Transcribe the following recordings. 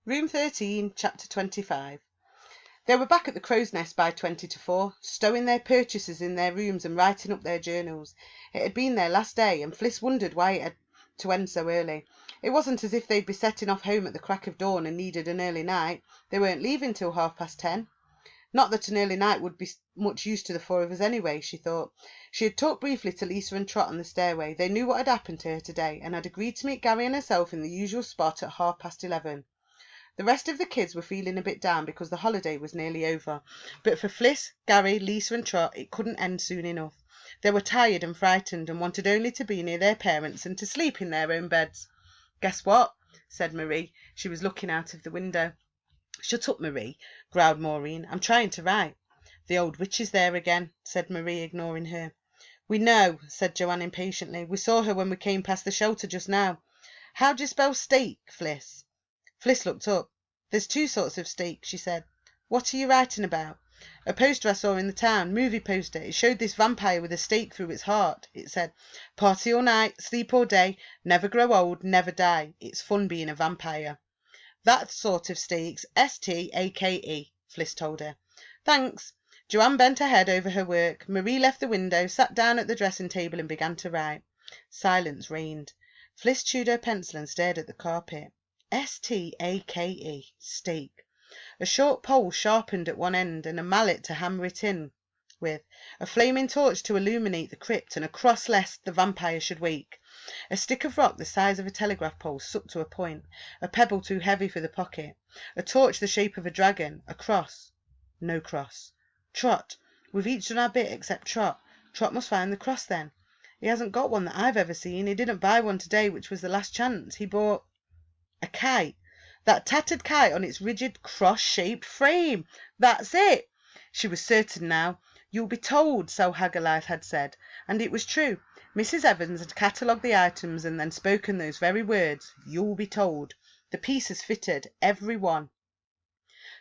Room 13, Chapter 25. They were back at the Crow's Nest by 20 to 4, stowing their purchases in their rooms and writing up their journals. It had been their last day, and Fliss wondered why it had to end so early. It wasn't as if they'd be setting off home at the crack of dawn and needed an early night. They weren't leaving till 10:30. Not that an early night would be much use to the four of us anyway, she thought. She had talked briefly to Lisa and Trot on the stairway. They knew what had happened to her today, and had agreed to meet Gary and herself in the usual spot at 11:30. The rest of the kids were feeling a bit down because the holiday was nearly over. But for Fliss, Gary, Lisa and Trot, it couldn't end soon enough. They were tired and frightened and wanted only to be near their parents and to sleep in their own beds. "Guess what?" said Marie. She was looking out of the window. "Shut up, Marie," growled Maureen. "I'm trying to write." "The old witch is there again," said Marie, ignoring her. "We know," said Joanne impatiently. "We saw her when we came past the shelter just now. How do you spell steak, Fliss?" Fliss looked up. "There's two sorts of steak," she said. "What are you writing about?" "A poster I saw in the town. Movie poster. It showed this vampire with a stake through its heart. It said, 'Party all night, sleep all day, never grow old, never die. It's fun being a vampire.'" "That sort of steak's S-T-A-K-E," Fliss told her. "Thanks." Joanne bent her head over her work. Marie left the window, sat down at the dressing table and began to write. Silence reigned. Fliss chewed her pencil and stared at the carpet. S-T-A-K-E, steak. A short pole sharpened at one end, and a mallet to hammer it in with, a flaming torch to illuminate the crypt, and a cross lest the vampire should wake. A stick of rock the size of a telegraph pole stuck to a point, a pebble too heavy for the pocket, a torch the shape of a dragon, a cross. No cross. Trot. We've each done our bit except Trot. Trot must find the cross then. He hasn't got one that I've ever seen. He didn't buy one today, which was the last chance. He bought a kite. That tattered kite on its rigid cross-shaped frame. That's it. She was certain now. "You'll be told," so Hagalife had said. And it was true. Mrs. Evans had catalogued the items and then spoken those very words. "You'll be told." The pieces fitted, every one.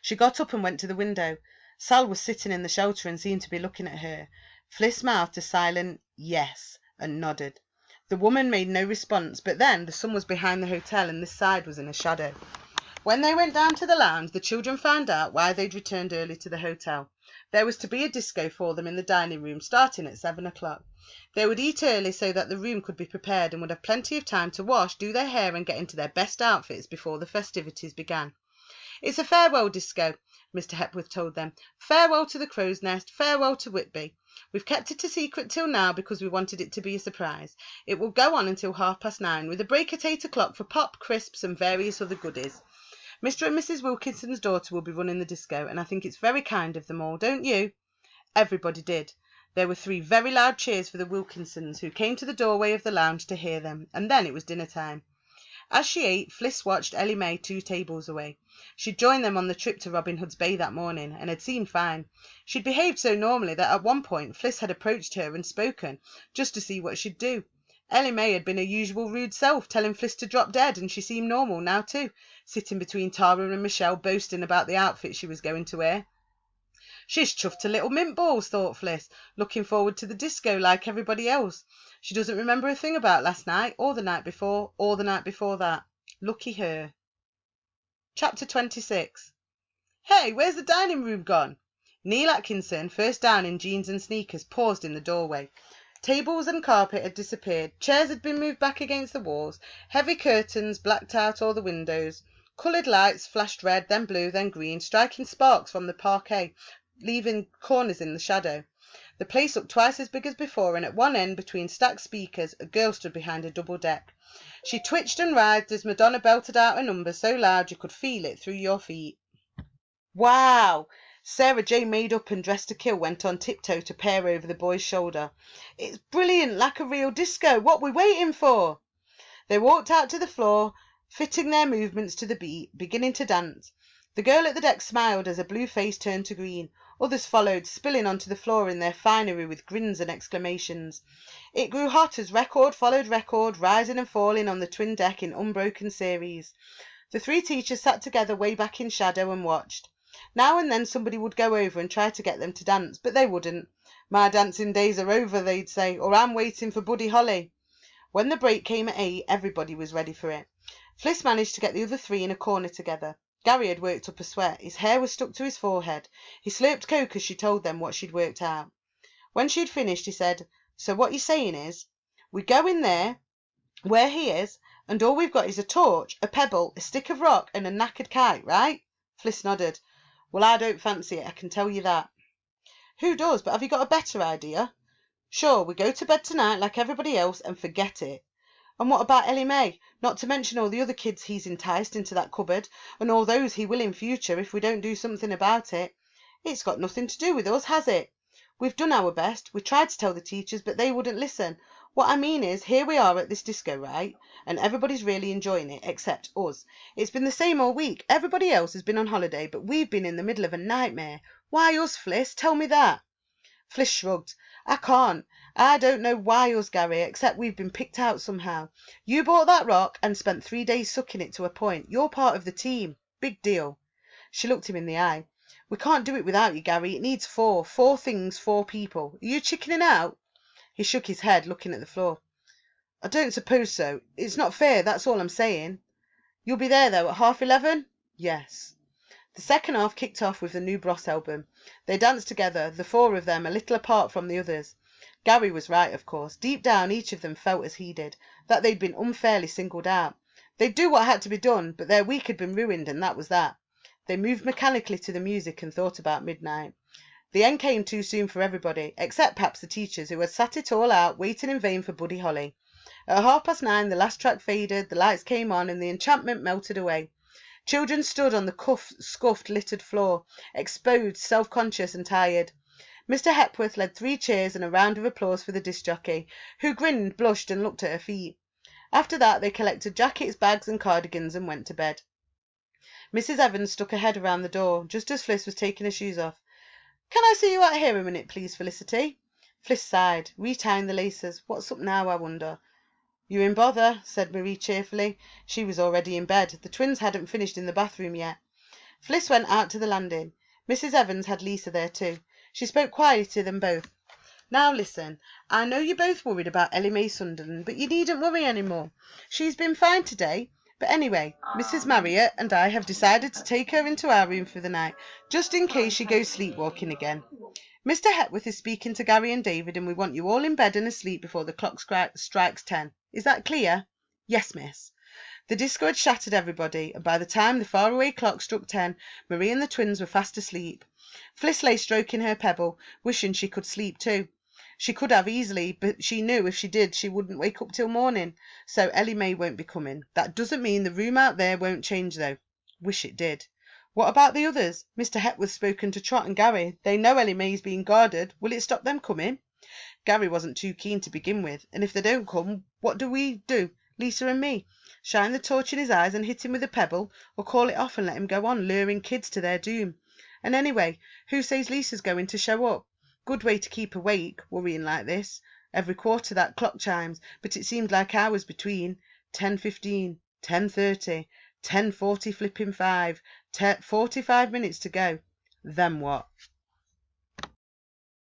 She got up and went to the window. Sal was sitting in the shelter and seemed to be looking at her. Fliss mouthed a silent "yes" and nodded. The woman made no response, but then the sun was behind the hotel and this side was in a shadow. When they went down to the lounge, the children found out why they'd returned early to the hotel. There was to be a disco for them in the dining room, starting at 7 o'clock. They would eat early so that the room could be prepared and would have plenty of time to wash, do their hair and get into their best outfits before the festivities began. "It's a farewell disco," Mr. Hepworth told them. "Farewell to the Crow's Nest, farewell to Whitby. We've kept it a secret till now because we wanted it to be a surprise. It will go on until 9:30, with a break at 8 o'clock for pop, crisps and various other goodies. Mr. and Mrs. Wilkinson's daughter will be running the disco, and I think it's very kind of them all, don't you?" Everybody did. There were 3 very loud cheers for the Wilkinsons, who came to the doorway of the lounge to hear them, and then it was dinner time. As she ate, Fliss watched Ellie Mae 2 tables away. She'd joined them on the trip to Robin Hood's Bay that morning, and had seemed fine. She'd behaved so normally that at one point Fliss had approached her and spoken, just to see what she'd do. Ellie Mae had been her usual rude self, telling Fliss to drop dead, and she seemed normal now too, sitting between Tara and Michelle, boasting about the outfit she was going to wear. "She's chuffed to little mint balls," thought Fliss, looking forward to the disco like everybody else. She doesn't remember a thing about last night, or the night before, or the night before that. Lucky her. Chapter 26. "Hey, where's the dining room gone?" Neil Atkinson, first down in jeans and sneakers, paused in the doorway. Tables and carpet had disappeared. Chairs had been moved back against the walls. Heavy curtains blacked out all the windows. Coloured lights flashed red, then blue, then green, striking sparks from the parquet, leaving corners in the shadow. The place looked twice as big as before, and at one end, between stacked speakers, a girl stood behind a double deck. She twitched and writhed as Madonna belted out a number so loud you could feel it through your feet. "Wow!" Sarah J. made up and dressed to kill went on tiptoe to peer over the boy's shoulder. "It's brilliant, like a real disco. What we waiting for?" They walked out to the floor, fitting their movements to the beat, beginning to dance. The girl at the deck smiled as her blue face turned to green. Others followed, spilling onto the floor in their finery with grins and exclamations. It grew hot as record followed record, rising and falling on the twin deck in unbroken series. The 3 teachers sat together way back in shadow and watched. Now and then somebody would go over and try to get them to dance, but they wouldn't. "My dancing days are over," they'd say, "or I'm waiting for Buddy Holly." When the break came at 8, everybody was ready for it. Fliss managed to get the other 3 in a corner together. Gary had worked up a sweat. His hair was stuck to his forehead. He slurped coke as she told them what she'd worked out. When she'd finished, he said, "So what you're saying is, we go in there where he is, and all we've got is a torch, a pebble, a stick of rock, and a knackered kite, right?" Fliss nodded. "Well, I don't fancy it, I can tell you that." "Who does? But have you got a better idea?" "Sure, we go to bed tonight like everybody else and forget it." "And what about Ellie Mae? Not to mention all the other kids he's enticed into that cupboard, and all those he will in future if we don't do something about it." "It's got nothing to do with us, has it? We've done our best. We tried to tell the teachers, but they wouldn't listen. What I mean is, here we are at this disco, right? And everybody's really enjoying it, except us. It's been the same all week. Everybody else has been on holiday, but we've been in the middle of a nightmare. Why us, Fliss? Tell me that." Fliss shrugged. "I can't. I don't know why us, Gary, except we've been picked out somehow. You bought that rock and spent 3 days sucking it to a point. You're part of the team. Big deal." She looked him in the eye. "We can't do it without you, Gary. It needs 4. 4 things, 4 people. Are you chickening out?" He shook his head, looking at the floor. "I don't suppose so. It's not fair, that's all I'm saying." "You'll be there, though, at 11:30?" "Yes." The second half kicked off with the new Bros album. They danced together, the 4 of them, a little apart from the others. Gary was right, of course. Deep down, each of them felt as he did, that they'd been unfairly singled out. They'd do what had to be done, but their week had been ruined, and that was that. They moved mechanically to the music and thought about midnight. The end came too soon for everybody, except perhaps the teachers, who had sat it all out, waiting in vain for Buddy Holly. At 9:30 the last track faded, the lights came on, and the enchantment melted away. Children stood on the scuffed, littered floor, exposed, self-conscious and tired. Mr. Hepworth led 3 cheers and a round of applause for the disc jockey, who grinned, blushed, and looked at her feet. After that they collected jackets, bags, and cardigans and went to bed. Mrs. Evans stuck her head around the door, just as Fliss was taking her shoes off. "Can I see you out here a minute, please, Felicity?" Fliss sighed, retying the laces. "What's up now, I wonder?" "You're in bother," said Marie cheerfully. She was already in bed. The twins hadn't finished in the bathroom yet. Fliss went out to the landing. Mrs. Evans had Lisa there too. She spoke quietly to them both. "Now listen, I know you're both worried about Ellie Mae Sunderland, but you needn't worry any more. She's been fine today. But anyway, Mrs. Marriott and I have decided to take her into our room for the night, just in case she goes sleepwalking again. Mr. Hepworth is speaking to Gary and David, and we want you all in bed and asleep before the clock strikes 10. Is that clear?" "Yes, miss." The disco had shattered everybody, and by the time the faraway clock struck 10, Marie and the twins were fast asleep. Fliss lay stroking her pebble, wishing she could sleep too. She could have easily, but she knew if she did she wouldn't wake up till morning. So Ellie Mae won't be coming. That doesn't mean the room out there won't change, though. Wish it did. What about the others? Mr. Hepworth's spoken to Trot and Gary. They know Ellie Mae's being guarded. Will it stop them coming? Gary wasn't too keen to begin with, and if they don't come, what do we do, Lisa and me? Shine the torch in his eyes and hit him with a pebble, or call it off and let him go on luring kids to their doom? And anyway, who says Lisa's going to show up? Good way to keep awake, worrying like this. Every quarter that clock chimes, but it seemed like hours between. 10:15, 10:30, 10:40 flipping 5, 45 minutes to go. Then what?